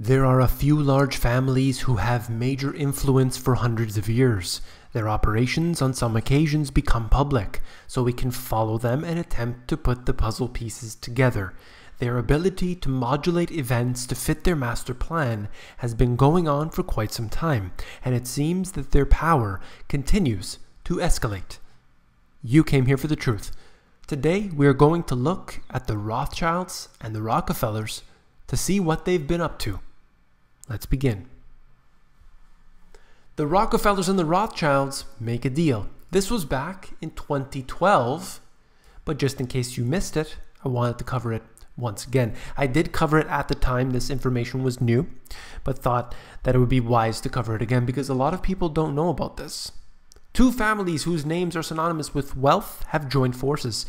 There are a few large families who have major influence for hundreds of years. Their operations on some occasions become public, so we can follow them and attempt to put the puzzle pieces together. Their ability to modulate events to fit their master plan has been going on for quite some time, and it seems that their power continues to escalate. You came here for the truth. Today we are going to look at the Rothschilds and the Rockefellers to see what they've been up to. Let's begin. The Rockefellers and the Rothschilds make a deal. This was back in 2012, but just in case you missed it, I wanted to cover it once again. I did cover it at the time this information was new, but thought that it would be wise to cover it again because a lot of people don't know about this. Two families whose names are synonymous with wealth have joined forces.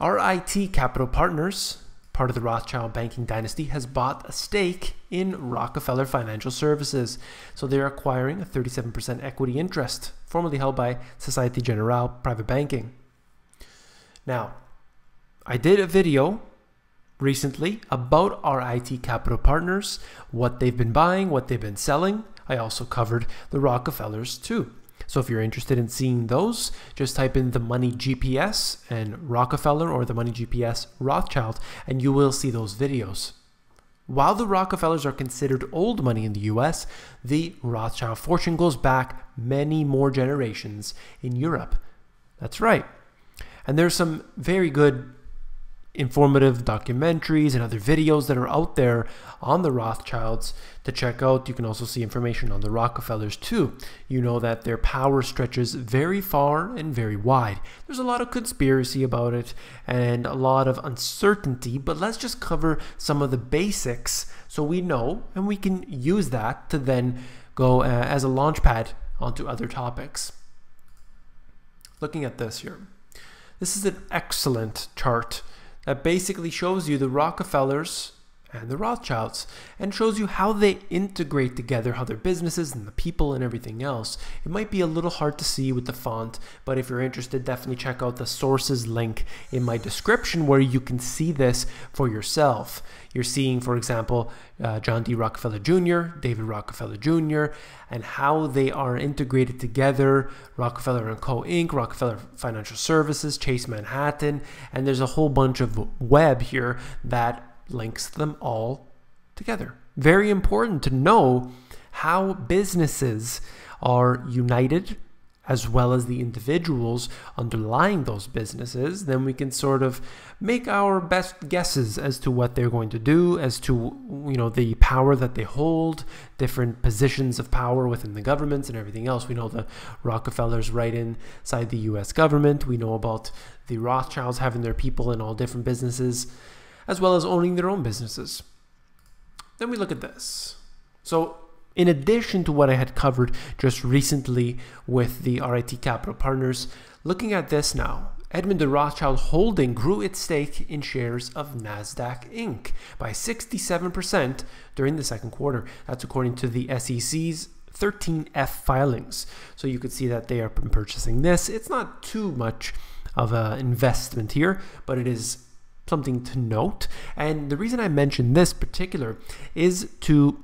RIT Capital Partners, part of the Rothschild banking dynasty, has bought a stake in Rockefeller Financial Services. So they're acquiring a 37% equity interest, formerly held by Societe Generale Private Banking. Now, I did a video recently about RIT Capital Partners, what they've been buying, what they've been selling. I also covered the Rockefellers too. So if you're interested in seeing those, just type in the Money GPS and Rockefeller or the Money GPS Rothschild, and you will see those videos. While the Rockefellers are considered old money in the US, the Rothschild fortune goes back many more generations in Europe. That's right. And there's some very good informative documentaries and other videos that are out there on the Rothschilds to check out. You can also see information on the Rockefellers too. You know that their power stretches very far and very wide. There's a lot of conspiracy about it and a lot of uncertainty, but let's just cover some of the basics so we know and we can use that to then go as a launch pad onto other topics. Looking at this here, this is an excellent chart that basically shows you the Rockefellers and the Rothschilds and shows you how they integrate together, how their businesses and the people and everything else. It might be a little hard to see with the font, but if you're interested, definitely check out the sources link in my description where you can see this for yourself. You're seeing, for example, John D. Rockefeller Jr., David Rockefeller Jr., and how they are integrated together, Rockefeller & Co. Inc., Rockefeller Financial Services, Chase Manhattan, and there's a whole bunch of web here that links them all together. Very important to know how businesses are united as well as the individuals underlying those businesses. Then we can sort of make our best guesses as to what they're going to do, as to, you know, the power that they hold, different positions of power within the governments and everything else. We know the Rockefellers right inside the US government. We know about the Rothschilds having their people in all different businesses, as well as owning their own businesses. Then we look at this. So in addition to what I had covered just recently with the RIT Capital Partners, looking at this now, Edmund de Rothschild Holding grew its stake in shares of NASDAQ Inc. by 67% during the second quarter. That's according to the SEC's 13F filings. So you could see that they are purchasing this. It's not too much of an investment here, but it is something to note. And the reason I mention this particular is to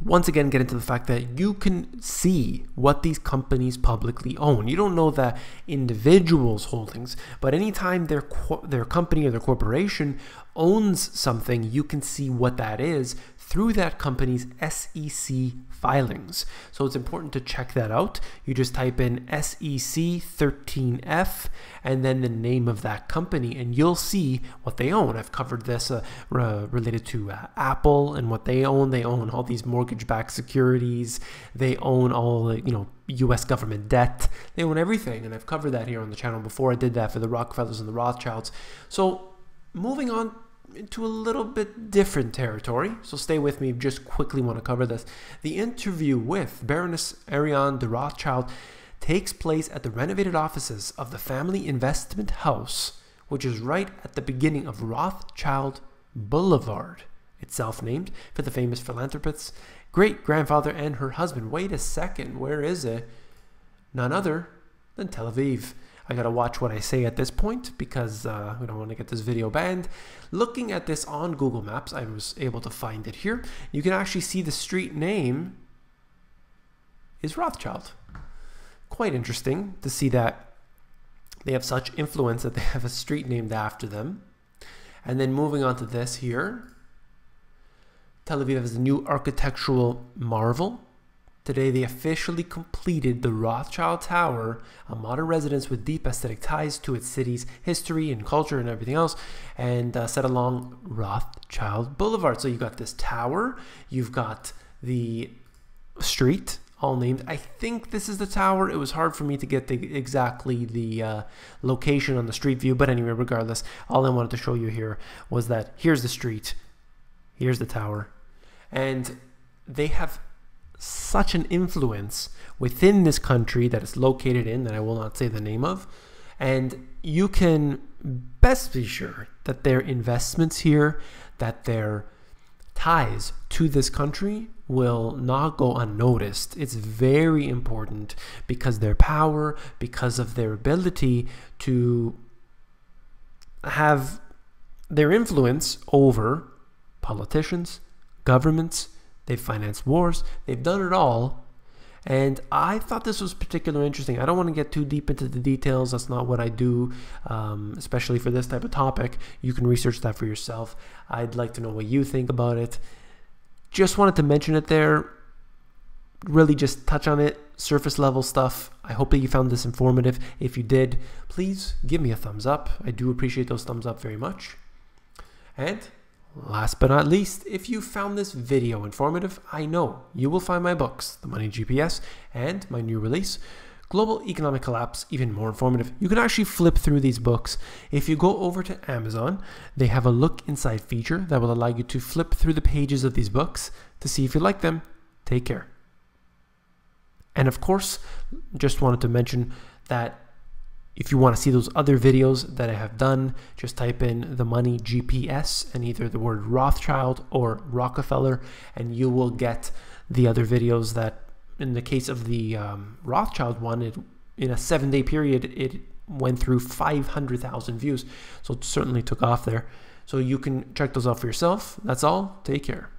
once again get into the fact that you can see what these companies publicly own. You don't know the individuals' holdings, but anytime their company or their corporation owns something, you can see what that is through that company's SEC filings. So it's important to check that out. You just type in SEC 13F and then the name of that company and you'll see what they own. I've covered this related to Apple and what they own. They own all these mortgage-backed securities. They own all, US government debt. They own everything, and I've covered that here on the channel before. I did that for the Rockefellers and the Rothschilds. So moving on into a little bit different territory, so stay with me, just quickly want to cover this. The interview with Baroness Ariane de Rothschild takes place at the renovated offices of the family investment house, which is right at the beginning of Rothschild Boulevard, itself named for the famous philanthropist's great-grandfather and her husband. Wait a second, where is it? None other than Tel Aviv. I gotta watch what I say at this point because we don't want to get this video banned. Looking at this on Google Maps, I was able to find it here. You can actually see the street name is Rothschild. Quite interesting to see that they have such influence that they have a street named after them. And then moving on to this here, Tel Aviv has a new architectural marvel. Today they officially completed the Rothschild Tower, a modern residence with deep aesthetic ties to its city's history and culture and everything else, and set along Rothschild Boulevard. So you've got this tower, you've got the street, all named. I think this is the tower. It was hard for me to get exactly the location on the street view, but anyway, regardless, all I wanted to show you here was that here's the street, here's the tower, and they have such an influence within this country that it's located in that I will not say the name of, and you can best be sure that their investments here, that their ties to this country will not go unnoticed. It's very important because their power, because of their ability to have their influence over politicians, governments. They've financed wars. They've done it all. And I thought this was particularly interesting. I don't want to get too deep into the details. That's not what I do, especially for this type of topic. You can research that for yourself. I'd like to know what you think about it. Just wanted to mention it there. Really just touch on it. Surface level stuff. I hope that you found this informative. If you did, please give me a thumbs up. I do appreciate those thumbs up very much. And last but not least, if you found this video informative, I know you will find my books, The Money GPS and my new release, Global Economic Collapse, even more informative. You can actually flip through these books. If you go over to Amazon, they have a look inside feature that will allow you to flip through the pages of these books to see if you like them. Take care. And of course, just wanted to mention that if you want to see those other videos that I have done, just type in The Money GPS and either the word Rothschild or Rockefeller, and you will get the other videos that, in the case of the Rothschild one, in a 7-day period, it went through 500,000 views. So it certainly took off there. So you can check those out for yourself. That's all. Take care.